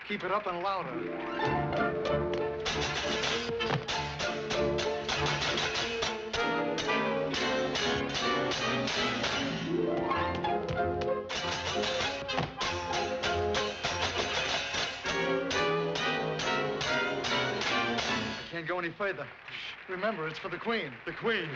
Keep it up and louder. I can't go any further. Remember, it's for the Queen. The Queen.